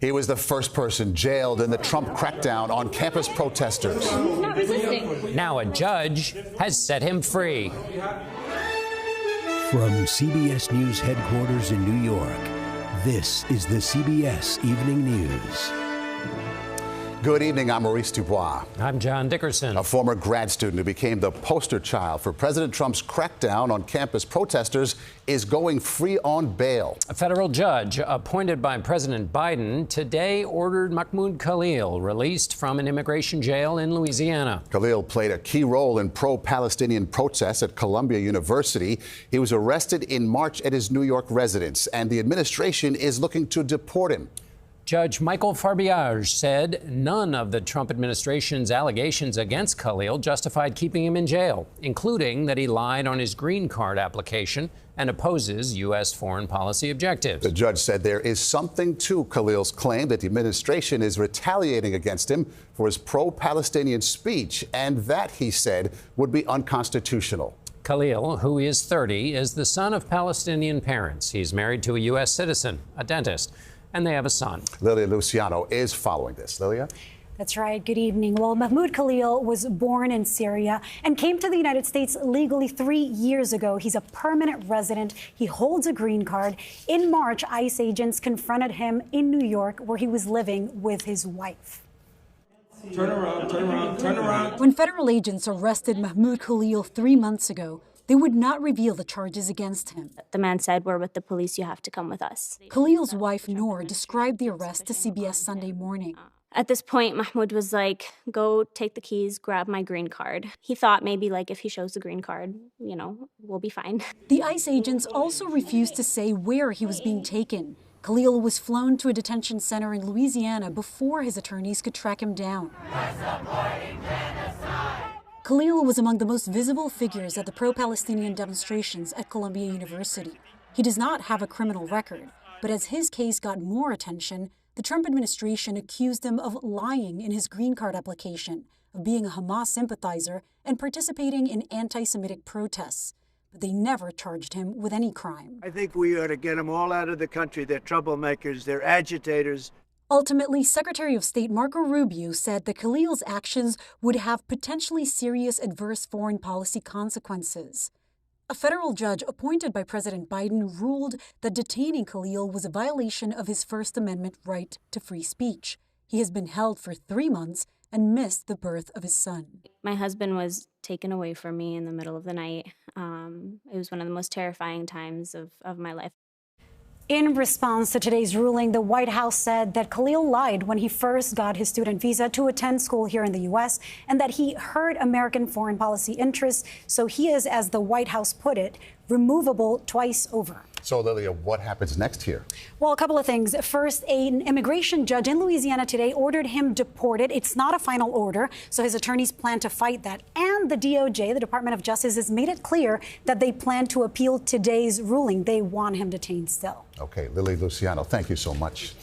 He was the first person jailed in the Trump crackdown on campus protesters. Not resisting. Now a judge has set him free. From CBS News headquarters in New York, this is the CBS Evening News. Good evening, I'm Maurice Dubois. I'm John Dickerson. A former grad student who became the poster child for President Trump's crackdown on campus protesters is going free on bail. A federal judge appointed by President Biden today ordered Mahmoud Khalil released from an immigration jail in Louisiana. Khalil played a key role in pro-Palestinian protests at Columbia University. He was arrested in March at his New York residence, and the administration is looking to deport him. Judge Michael Farbiage said none of the Trump administration's allegations against Khalil justified keeping him in jail, including that he lied on his green card application and opposes U.S. foreign policy objectives. The judge said there is something to Khalil's claim that the administration is retaliating against him for his pro-Palestinian speech, and that, he said, would be unconstitutional. Khalil, who is 30, is the son of Palestinian parents. He's married to a U.S. citizen, a dentist, and they have a son. Lilia Luciano is following this. Lilia? That's right. Good evening. Well, Mahmoud Khalil was born in Syria and came to the United States legally 3 years ago. He's a permanent resident. He holds a green card. In March, ICE agents confronted him in New York, where he was living with his wife. Turn around, turn around, turn around. When federal agents arrested Mahmoud Khalil 3 months ago, they would not reveal the charges against him. The man said, "We're with the police, you have to come with us." Khalil's wife, Noor, described the arrest to CBS Sunday Morning. At this point, Mahmoud was like, "Go take the keys, grab my green card." He thought maybe like if he shows the green card, we'll be fine. The ICE agents also refused to say where he was being taken. Khalil was flown to a detention center in Louisiana before his attorneys could track him down. Khalil was among the most visible figures at the pro-Palestinian demonstrations at Columbia University. He does not have a criminal record, but as his case got more attention, the Trump administration accused him of lying in his green card application, of being a Hamas sympathizer, and participating in anti-Semitic protests. But they never charged him with any crime. I think we ought to get them all out of the country. They're troublemakers, they're agitators. Ultimately, Secretary of State Marco Rubio said that Khalil's actions would have potentially serious adverse foreign policy consequences. A federal judge appointed by President Biden ruled that detaining Khalil was a violation of his First Amendment right to free speech. He has been held for 3 months and missed the birth of his son. My husband was taken away from me in the middle of the night. It was one of the most terrifying times of my life. In response to today's ruling, the White House said that Khalil lied when he first got his student visa to attend school here in the U.S. and that he hurt American foreign policy interests. So he is, as the White House put it, removable twice over. So, Lilia, what happens next here? Well, a couple of things. First, an immigration judge in Louisiana today ordered him deported. It's not a final order, so his attorneys plan to fight that. And the DOJ, the Department of Justice, has made it clear that they plan to appeal today's ruling. They want him detained still. Okay, Lilia Luciano, thank you so much.